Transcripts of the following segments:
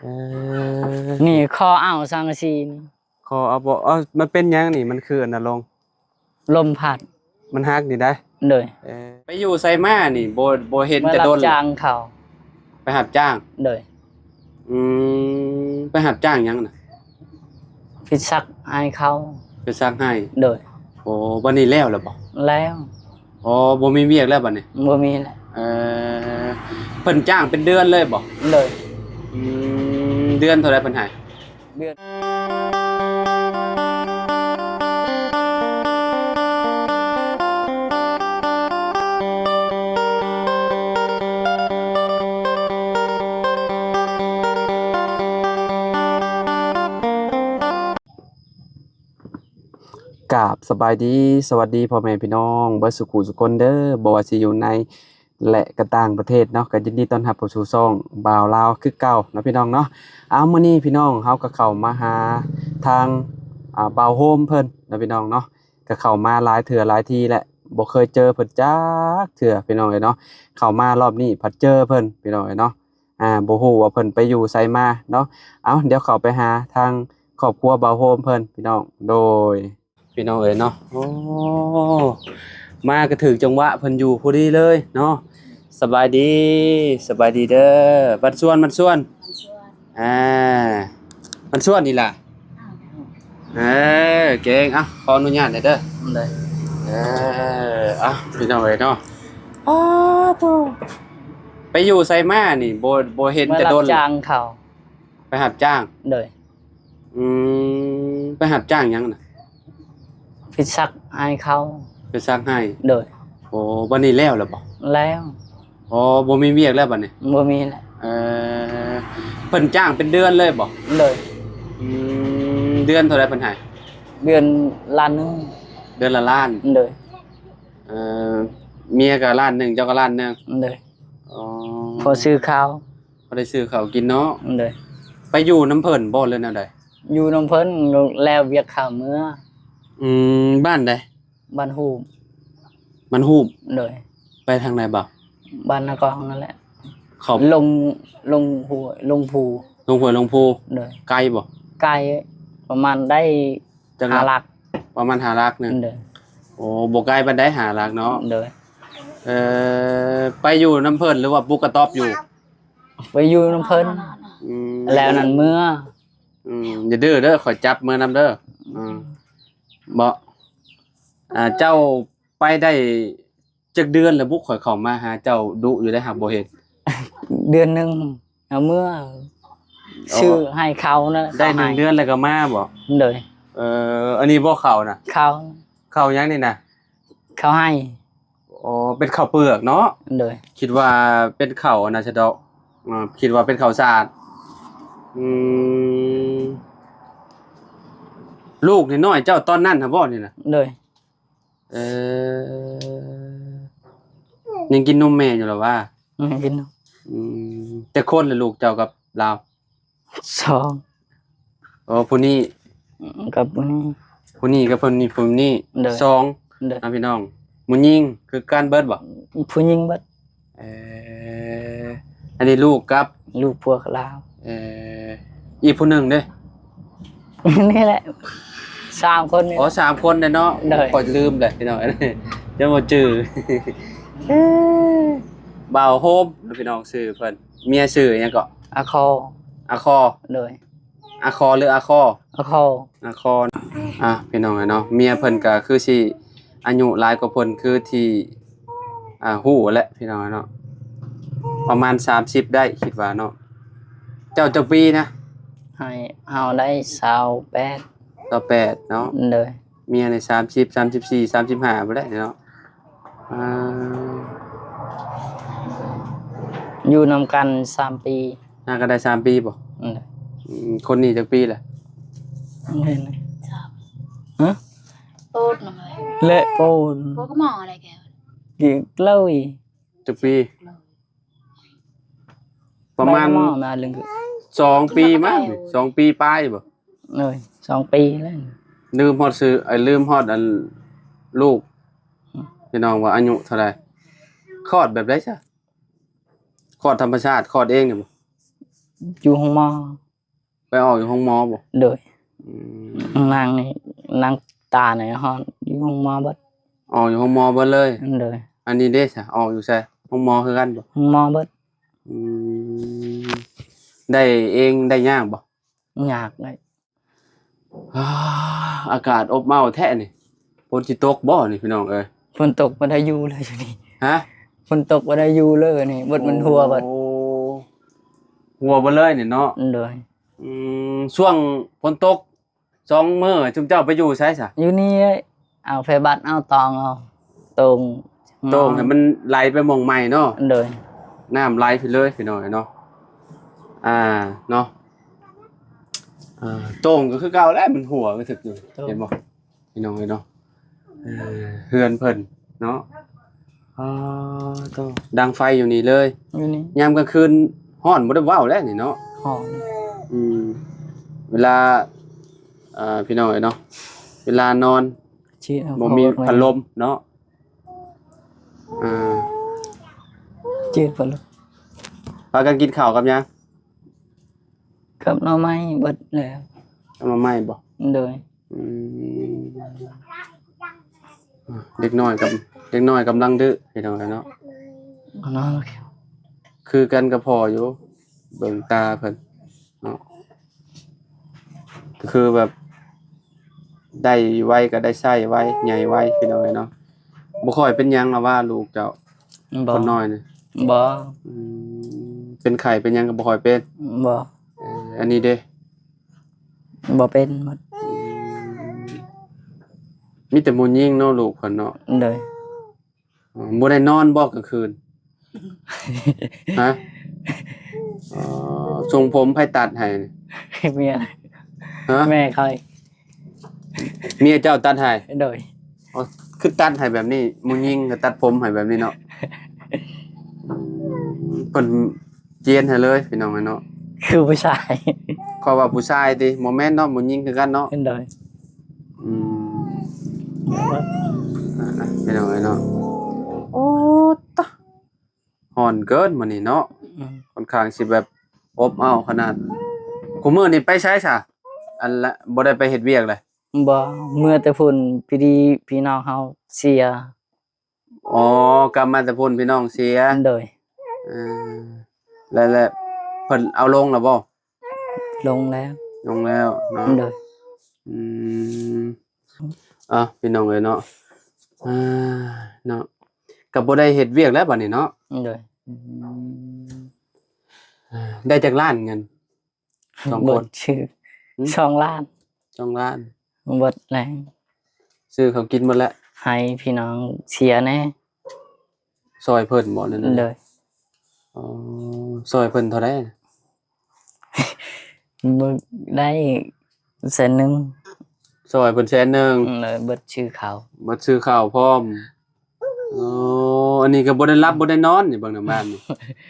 เอนี่คออ่าวสังกะสีขอเอาบ่มันเป็นหยังนี่มันคืออันน่ะลงลมพัดมันฮักนี่ได้เลยไปอยู่ไสมานี่บ่เห็นเมื่อแต่รับโดนจ้างเขาไปหับจ้าง เลยอืไปหับจ้างหยังน่ะพิซักให้เขาไปซักให้เลยโอ้บัดนี้แล้วล่ะบ่แล้วอ๋อบ่มีเวียกแล้วบัดนี้บ่มีแล้วเพิ่นจ้างเป็นเดือนเลยบ่เลยอืเดือนเท่าไรเพิ่นให้เดือนกราบสบายดีสวัสดีพ่อแม่พี่น้องเบิดสุขุสุคนเด้อบ่ว่าสิอยู่ในและก็ต่างประเทศเนาะก็ยินดีต้อนรับเข้าสู่ช่องบ่าวลาวคือเก่าเนาะพี่น้องเนาะมื้อนี้พี่น้องเฮาก็เข้ามาหาทางบ่าวโฮมเพิ่นเนาะพี่น้องเนาะก็เข้ามาหลายเทื่อหลายทีแหละบ่เคยเจอเพิ่นจักเทื่อพี่น้องเอ้ยเนาะเข้ามารอบนี้พัดเจอเพิ่นพี่น้องเอ้ยเนาะบ่ฮู้ว่าเพิ่นไปอยู่ไสมาเนาะเดี๋ยวเข้าไปหาทางครอบครัวบ่าวโฮมเพิ่นพี่น้องโดยพี่น้องเอ๋ยเนาะโอ้มาก็ถึงจังหวะเพิ่นอยู่พอดีเลยเนาะสบายดีเด้อบัดส่วนมันส่วนนี่ล่ะเก่งขออนุญาตหน่อยเด้อเลยพี่น้องเอ๋ยเนาะโตไปอยู่ไสมานี่บ่เห็นแต่โดน เมื่อรับจ้างเขาไปหับจ้างเลยไปหับจ้างหยังน่ะพิซักให้เขาไปซักให้เลยโอ้บัดนี้แล้วล่ะบ่แล้วอ๋อบ่มีเวียกแล้วบัดนี้บ่มีแล้วเพิ่นจ้างเป็นเดือนเลยบ่เลยเดือนเท่าไรเพิ่นให้เดือนล้านนึงเดือนละล้านเลยเมียก็ล้านหนึ่งเจ้าก็ล้านหนึ่งเลยพอซื้อข้าวพอได้ซื้อข้าวกินเนาะเลยไปอยู่น้ำเพิ่นบ่เลยแนวใดอยู่น้ำเพิ่นแล้วเวียกข้าวมื้อบ้านใดบ้านฮูบมันฮูบเลยไปทางไหนบ่บ้านนากองนั่นแหละเขาลงหัวลงภูลงภูเลยไกลบ่ไกลประมาณได้5 ลักประมาณ5 ลักนึงเลยโอ้บ่ไกลปานใด5 ลักเนาะเลยไปอยู่น้ำเพิ่นหรือว่าปุกกระต๊อบอยู่ไปอยู่น้ำเพิ่นแล้วนั่นเมื่ออย่าดื้อเด้อขอยจับมือนำเด้อบ่เจ้าไปได้จักเดือนแล้วบุข่อยเข้ามาหาเจ้าดุอยู่ได้หักบ่เห็นเดือนนึงเอาเมื่อชื่อให้เขานั่นได้1 เดือนแล้วก็มาบ่เลยอันนี้บ่เข้าน่ะเขายังนี่น่ะเขาให้อ๋อเป็นข้าวเปลือกเนาะเลยคิดว่าเป็นข้าวน่าจะดอกคิดว่าเป็นข้าวสารลูกน้อยๆเจ้าตอนนั้นน่ะบ่นี่น่ะเลยยังกินนมแม่อยู่หรอว่ากินแต่คนละลูกเจ้ากับลาว2อ๋อผู้นี้กับผู้นี้กับผู้นี้2นะพี่น้องผู้หญิงคือการเบิดบ่ผู้หญิงเบิดอันนี้ลูกกับลูกพวกลาวอีกผู้หนึ่งเด้นี่แหละ3 คนนี่อ๋อ3 คนเนาะขอลืมเลยพี่น้องจะบ่จื้อบ่าวโฮมพี่น้องชื่อเพิ่นเมียชื่อหยังก็อาคอเลยอาคอหรืออาคอพี่น้องเนาะเมียเพิ่นก็คือสิอายุหลายกว่าเพิ่นคือที่ฮู้แหละพี่น้องเนาะประมาณ30ได้คิดว่าเนาะเจ้าปีนะให้เฮาได้28เนาะเลยเมียใน30 34 35บ่ได้เนาะอยู่นำกัน3 ปีน่าก็ได้3 ปีบ่คนนี้จักปีแหละเห็นฮะโปดหน่อยเละโปนก็มองอะไรแกกี่เล่าอีจักปีประมาณ2 ปีมั้ง2 ปีปลายบ่เลย2 ปีแล้วลืมฮอดซื้อลืมฮอดอันลูกพี่น้องว่าอายุเท่าไหร่คลอดแบบไดซะคลอดธรรมชาติคลอดเองนี่บ่ อยู่ห้องหมอ ไปออกอยู่ห้องหมอบ่ โดย อืม นางนี่นางตาในห้องอยู่ห้องหมอเบิด ออกอยู่ห้องหมอเบิดเลย โดย อันนี้เด้ซะออกอยู่ไสห้องหมอคือกันบ่ ห้องหมอเบิด อืมได้เองได้ยากบ่ อยากเลย อ่าอากาศอบอ้าวแท้นี่ฝนสิตกบ่นี่พี่น้องเอ้ย ฝนตกบ่ได้อยู่เลยอยู่นี่ ฮะ ฝนตกบ่ได้อยู่เลยนี่เบิดมันหัวเบิด โอ้หัวเบ่เลยนี่เนาะ โดย ช่วงฝนตก2มื้อจุมเจ้าไปอยู่ไสซะ อยู่นี่เอาไฟบัตรเอาตองเอาตรง โต่งให้มันไหลไปหม่องใหม่เนาะ โดย น้ำไหลไปเลยพี่น้องเนาะเนาะโต่งก็คือเก่าแล้วมันหัวก็ถึกอยู่เห็นบ่พี่น้องเนาะเฮือนเพิ่นเนาะโตดังไฟอยู่นี่เลย อยู่นี่ ยามกลางคืนฮ้อนบ่ได้ว้าวแล้วนี่เนาะ ห้อง เวลาพี่น้องเนาะเวลานอน ชื่อ บ่มีพัดลมเนาะชื่อพัดลม พากันกินข้าวกับหยัง กับหน่อไม้เบิดแล้ว เอามาใหม่บ่ โดย เด็กน้อยกำลังดื้อพี่น้องเนาะ เนาะ คือกันกับพ่ออยู่เบิ่งตาเพิ่นเนาะก็คือแบบได้ไวก็ได้ใช้ไวใหญ่ไวพี่น้องเนาะบ่ค่อยเป็นหยังหรอกว่าลูกเจ้า บ่ คนน้อยนี่ บ่ เป็นไข้เป็นหยังก็บ่ค่อยเป็น บ่ อันนี้เด้ บ่เป็นหมด มีแต่มูยิงเนาะลูกเพิ่นเนาะ โดย บ่ได้นอนบ่กลางคืนฮะทรงผมไผตัดให้ เมีย ฮะ แม่เขา เมียเจ้าตัดให้ โดย อ๋อคือตัดให้แบบนี้มูยิงก็ตัดผมให้แบบนี้เนาะเพิ่นเจียนให้เลยพี่น้องเนาะ คือผู้ชาย ก็ว่าผู้ชายติบ่แม่นเนาะมูยิงคือกันเนาะ โดย พี่น้องเนาะโอ้ตะฮ้อนเกินมื้อนี้เนาะค่อนข้างสิแบบอบอ้าวขนาดคุมื้อนี้ไปใช้ซะอันละบ่ได้ไปเฮ็ดเวียกเลย บ่เมื่อแต่พุ่นพี่น้องเฮาเสีย อ๋อกลับมาแต่พุ่นพี่น้องเสีย โดย เออแล้วเพิ่นเอาลงแล้วบ่ ลงแล้ว ลงแล้วเนาะ โดย อืมพี่น้องเนาะเนาะก็บ่ได้เฮ็ดเวียกแล้วบัดนี้เนาะ โดย ได้จากล้านเงิน2 เบิ ค ด น ชื่อ2 ล้าน 2ล้าน เบิดแล้ว ซื้อเขาวกินหมดแล้ว ให้พี่น้องเสียแน่ ซอยเพิ่นบ่นั่น โด น่ะ ย อ๋อซอยเพิ่นเท่าใดน่ะ บ่ได้แสนหนึง ซอยเพิ่น100,000 เลยเบิดชื่อเขา บ่ซื้อข้าวพร้อมอ๋ออันนี้ก็บ่ได้รับบ่ได้นอนนี่เบิ่งนำบ้านนี่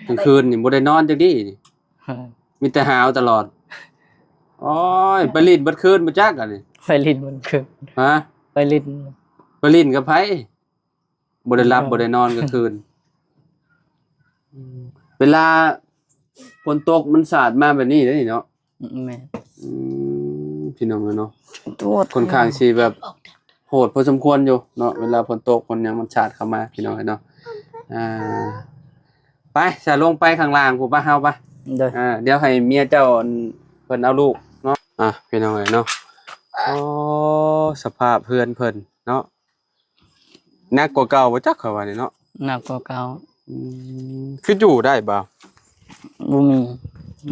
กลางคืนนี่บ่ได้นอนจักดีนี่มีแต่หาวตลอดโอ้ยไปลิ้นเบิดคืนบ่จักอันนี้ ไปลิ้นมันคือ ฮะ ไปลิ้น ไปลิ้นกับไผบ่ได้รับบ่ได้นอนกลางคืนเวลาฝนตกมันสาดมาแบบนี้เด้อนี่เนาะ แม่ พี่น้องเนาะ ตัว ค่อนข้างสิแบบ ออกจาก โหดพอสมควรอยู่เนาะเวลาฝนตกฝนหยังมันสาดเข้ามาพี่น้องเนาะไปจะลงไปข้างล่างพู้ป่ะเฮาป่ะ โดย เดี๋ยวให้เมียเจ้าเพิ่นเอาลูกเนาะพี่น้องเนาะโอ้สภาพเพื่อนเพิ่นเนาะหนักกว่าเก่าบ่จักเขาว่านี่เนาะ หนักกว่าเก่า คืออยู่ได้บ่ บ่มี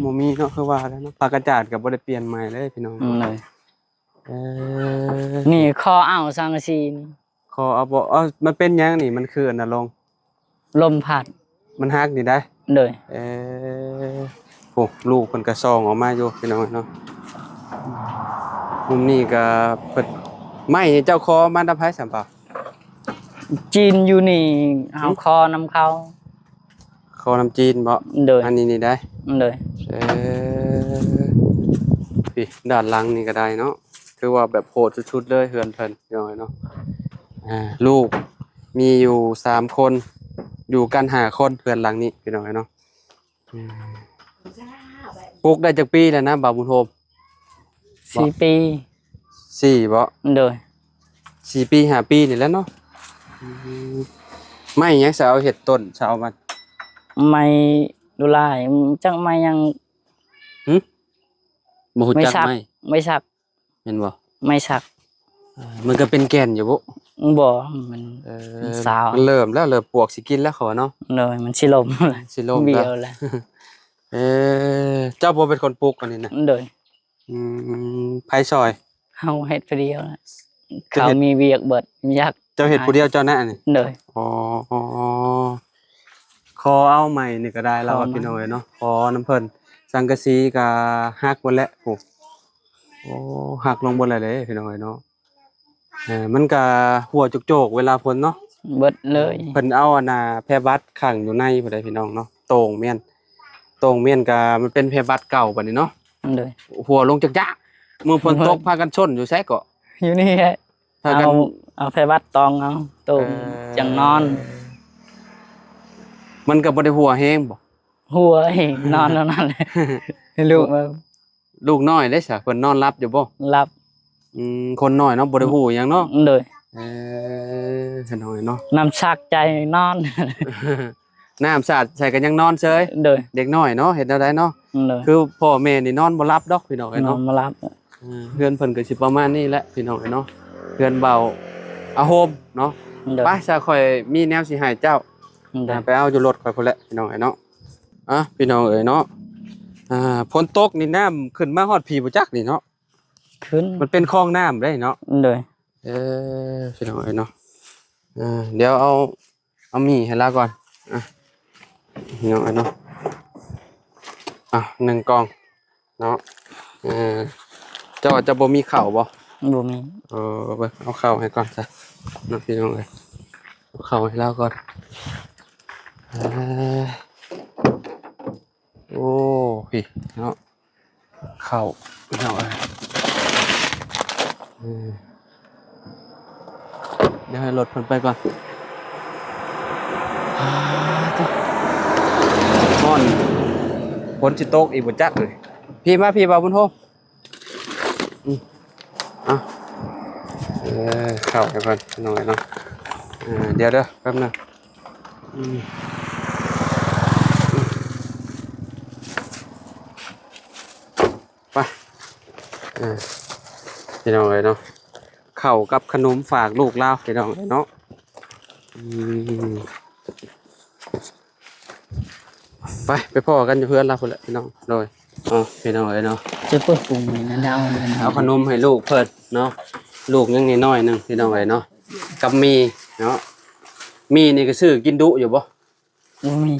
บ่มีเนาะคือว่าแล้วเนาะปากกระจาดก็บ่ได้เปลี่ยนใหม่เลยพี่น้อง เลย เออ นี่คออ้าวสังกะสีนี่ ขอเอาบ่มันเป็นหยังนี่มันคืออันน่ะลง ลมพัด มันฮักนี่ได้ โดย โอ้ลูกเพิ่นก็ซองออกมาอยู่พี่น้องเนาะมุมนี้ก็เพิ่นไม่เจ้าคอมาดำไผสัมเปล่า จีนอยู่นี่เอาคอนำเขา คอน้ำจีนบ่ โดย อันนี้นี่ได้ โดย พี่ด้านหลังนี่ก็ได้เนาะคือว่าแบบโหดสุดๆเลยเฮือนเพิ่นพี่น้องเนาะลูกมีอยู่3คนอยู่กัน5คนเพื่อนหลังนี้พี่น้องเนาะ ปลูกได้จักปีแล้วนะบ่าวบุญโฮม 4 ปี 4บ่ โดย 4 ปี5 ปีนี่แหล้วเนาะอืมไม่หยังสิเอาเฮ็ดต้นสิเอามัน ไม่ดูลายจังไม่ยัง บ่ฮู้ ไม่ จัก สัก ไหม ไม่สัก แม่นบ่ ไม่สัก มันก็เป็นแก่นอยู่บ่ บ่มัน เอ สาว มันเริ่มแล้วเริ่มปวกสิกินแล้วเขาเนาะ เลยมันสิลม สิลม เบี้ แล้ ยว วแล้ว เจ้าบ่เป็นคนปลูกอันนี้นะ โดย ไผซอย เฮาเฮ็ดผู้เดียวนะ จะ เขา เฮ็ด มีเวียกเบิดอยาก เจ้าเฮ็ดผู้เดียวเจ้านะอันนี้ โดย อ๋อขอเอาใหม่นี่ก็ได้แล้ว ขอ ว่า มา พี่น้อยเนาะขอน้ำเพิ่นสังกะสีก็หักหมดแล้วโอ้โอ้หักลงหมดแล้วเด้พี่น้อยเนาะมันก็หัวโจกๆเวลาฝนเนาะ เบิดเลย เพิ่นเอาอันน่ะแพร่บัตรขังอยู่ในบ่ได้พี่น้องเนาะโต่งเมียนก็มันเป็นแพร่บัตรเก่าบัดนี้เนาะ โดย หัวลงจักยะมือฝนตกพากันชนอยู่ไสก็ อยู่นี่แหละ พากัน เอาไฟวัดตองเอาตูมจังนอน มันก็บ่ได้หัวแฮงบ่ หัวเองนอนแล้วนั่นเลยลูกมา ลูกน้อยเด้ซะเพิ่นนอนรับอยู่บ่ รับ คนน้อยเนาะบ่ได้ฮู้หยังเนาะ โดย คนน้อยเนาะ น้ำชักใจนอน น้ำสาดใส่กันยังนอนเฉย โดย เด็กน้อยเนาะเฮ็ดแนวใดเนาะ โดย คือพ่อแม่นี่นอนบ่หลับดอกพี่น้อง นอ เนาะ นมารับ เพื่อนเพิ่นก็สิประมาณนี้แหละพี่น้องเนาะเพื่อนเบาอาโฮมเนาะ โดย ไปซะค่อยมีแนวสิให้เจ้า โดย ไปเอาอยู่รถค่อยพุ่นแหละพี่น้องเนาะพี่น้องเอ้ยเนาะฝนตกนี่น้ำขึ้นมาฮอดพี่บ่จักนี่เนาะ ขึ้น มันเป็นคลองน้ำได้เนาะ โดย พี่น้องเอ้ยเนาะเดี๋ยวเอามีให้ลาก่อนพี่น้องเอ้ยเนาะ1กล่องเนาะเจ้าจะบ่มีข้าวบ่ บ่มี เบิ่งเอาข้าวให้ก่อนจ้ะเนาะพี่น้องเอ้ยเอาข้าวให้ลาก่อนโอ้พี่เนาะข้าวพี่น้องเอ้ยเดี๋ยวให้รถเพิ่นไปก่อนฮ้อนฝนสิตกอีกบ่จักเลยพี่มาพี่บ่าวบุญโฮมเข้าไปก่อนหน่อยเนาะเดี๋ยวเด้อแป๊บนึงไปพี่น้องเลยเนาะเข้ากับขนมฝากลูกเล่าพี่น้องเลยเนาะไปพ่อกันอยู่เพื่อนเราคนละพี่น้องโดยพี่น้องเลยเนาะ จะเปิดปรุงนี่นะดาว เอาขนมให้ลูกเพิ่นเนาะลูกยังน้อยๆนึงพี่น้องเลยเนาะกับมีเนาะมีนี่ก็ซื้อกินดุอยู่บ่ บ่มี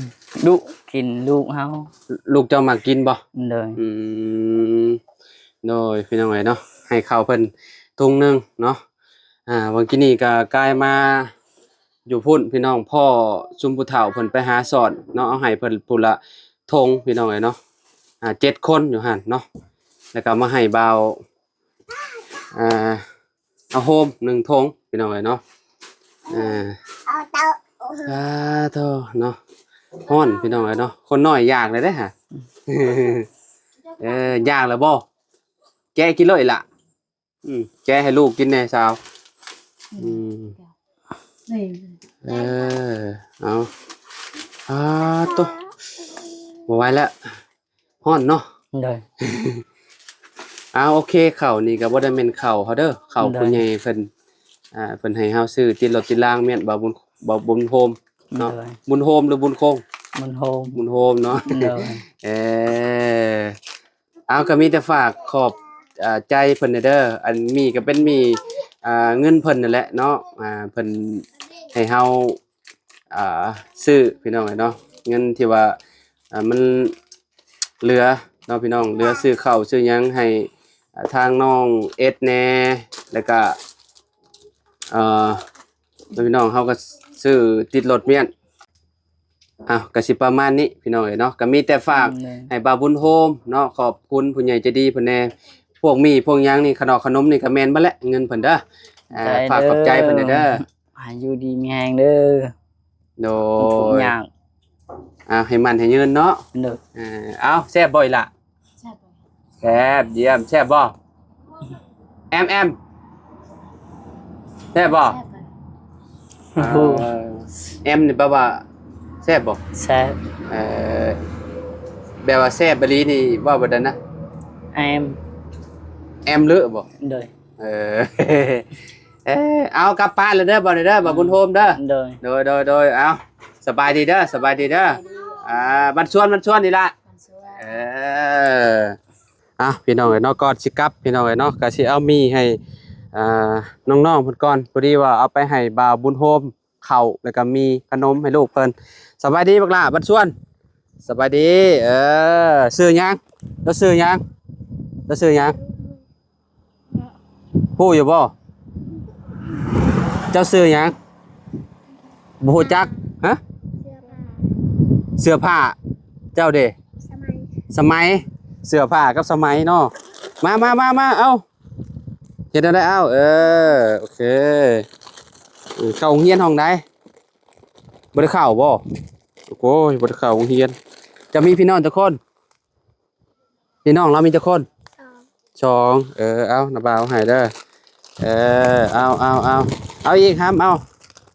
ดุกินลูกเฮา ลูกเจ้ามากินบ่ โดย โดยพี่น้องเลยเนาะให้ข้าวเพิ่นถุงนึงเนาะวันกี้นี่ก็กลายมาอยู่พุ่นพี่น้องพ่อซุมผู้เฒ่าเพิ่นไปหาสอนเนาะเอาให้เพิ่นพุ่นละธงพี่น้องเลยเนาะ7 คนอยู่หั่นเนาะแล้วก็มาให้บ่าวเอาโฮม1ธงพี่น้องเลยเนาะโตเนาะฮ้อนพี่น้องเลยเนาะคนน้อยอยากเลยเด้ฮะ อยากแล้วบ่แกกินเลยล่ะแกให้ลูกกินแน่สาวเอาตัวบ่ไหวแล้วฮ้อนเนาะ โดย โอเคข้าวนี่ก็บ่ได้แม่นข้าวเฮาเด้อข้าวผู้ใหญ่เพิ่นเพิ่นให้เฮาซื้อติดรถติดรางแม่นบ่บุญโฮมเนาะบุญโฮมหรือบุญโคง มันโฮม บุญโฮมเนาะ โดย ก็มีแต่ฝากขอบใจเพิ่นเด้ออันมีก็เป็นมีเงินเพิ่นนั่นแหละเนาะเพิ่นให้เฮาซื้อพี่น้องเนาะเงินที่ว่ามันเหลือเนาะพี่น้องเหลือซื้อข้าวซื้อหยังให้ทางน้องเอสแน่แล้วก็พี่น้องเฮาก็ซื้อติดรถเมียนก็สิประมาณนี้พี่น้องเนาะก็มีแต่ฝากให้บาบุญโฮมเนาะขอบคุณผู้ใหญ่ใจดีเพิ่นแน่พวกมีพวกหยังนี่ขนมนี่ก็แม่นบ่แหละเงินเพิ่นเด้อฝากขอบใจเพิ่นเด้ออยู่ดีมีแฮงเด้อ โด ทุก ย อย่าง ให้มันให้ยืนเนาะ เด้อ แซ่บบ่อยล่ะ แซ่บเยี่ยมแซ่บบ่แอมแซ่บบ่ แซ่บเลย โอ้ แอมนี่แปลว่าแซ่บบ่ แซ่บ เออแบบว่าแซ่บบลีนี่ว่าบ่ได้นะ แอม แอมเลอะบ่ โดย เออ เอากลับบ้านแล้วเด้อบ่เด้อบ่บุญโฮมเด้อ โดย โดยเอาสบายดีเด้อสบายดีเด้อบันชวนนี่ล่ะ มันสวย เออพี่น้องเอ้ยเนาะก่อนสิกลับพี่น้องเอ้ยเนาะก็สิเอามีให้น้องๆเพิ่นก่อนพอดีว่าเอาไปให้บ่าวบุญโฮมข้าวแล้วก็มีขนมให้ลูกเพิ่นสบายดีบักล่ะบัดชวนสบายดีซื้อหยังแล้วซื้อหยังฮู้อยู่บ่เจ้าซื้อหยังบ่ฮู้จักฮะเสื้อผ้าเจ้าเด้สมัยเสื้อผ้ากับสมัยเนาะมาเอาเฮ็ดได้เอาโอเคเข้าโรงเรียนห้องใดบ่ได้เข้าบ่โอ้ยบ่ได้เข้าโรงเรียนจะมีพี่น้องจักคนพี่น้องเรามีจักคนสองเอาน้าบ่าวให้เด้อเอาอีกครับเอา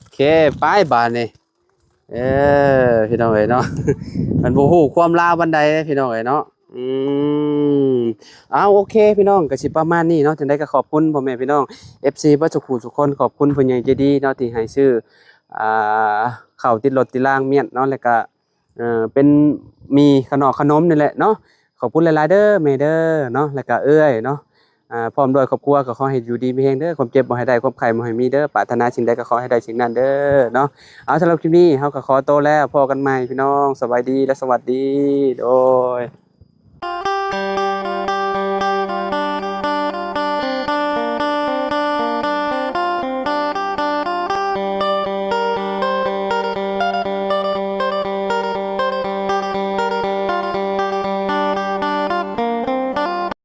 โอเคไปบ้านนี่พี่น้องเอ้ยเนาะ มันบ่ฮู้ความลาวบันไดพี่น้องเอ้ยเนาะเอาโอเคพี่น้องก็สิประมาณนี้เนาะจังได๋ก็ขอบคุณพ่อแม่พี่น้อง FC เบ่ทุกผู้ทุกคนขอบคุณผู้ใหญ่ใจดีเนาะที่ให้ซื้อข้าวติดรถติดรางเมียนเนาะแล้วก็เป็นมีขนมนี่แหละเนาะขอบคุณหลายๆเด้อแม่เด้อเนาะแล้วก็เอื้อยเนาะพร้อมด้วยครอบครัวก็ขอให้อยู่ดีมีแรงเด้อความเจ็บบ่ให้ได้ความไข้บ่ให้มีเด้อปรารถนาสิ่งใดก็ขอให้ได้สิ่งนั้นเด้อเนาะเอาสำหรับคลิปนี้เฮาก็ขอตัวแล้วพอกันใหม่พี่น้องสบายดีและสวัสดีโดย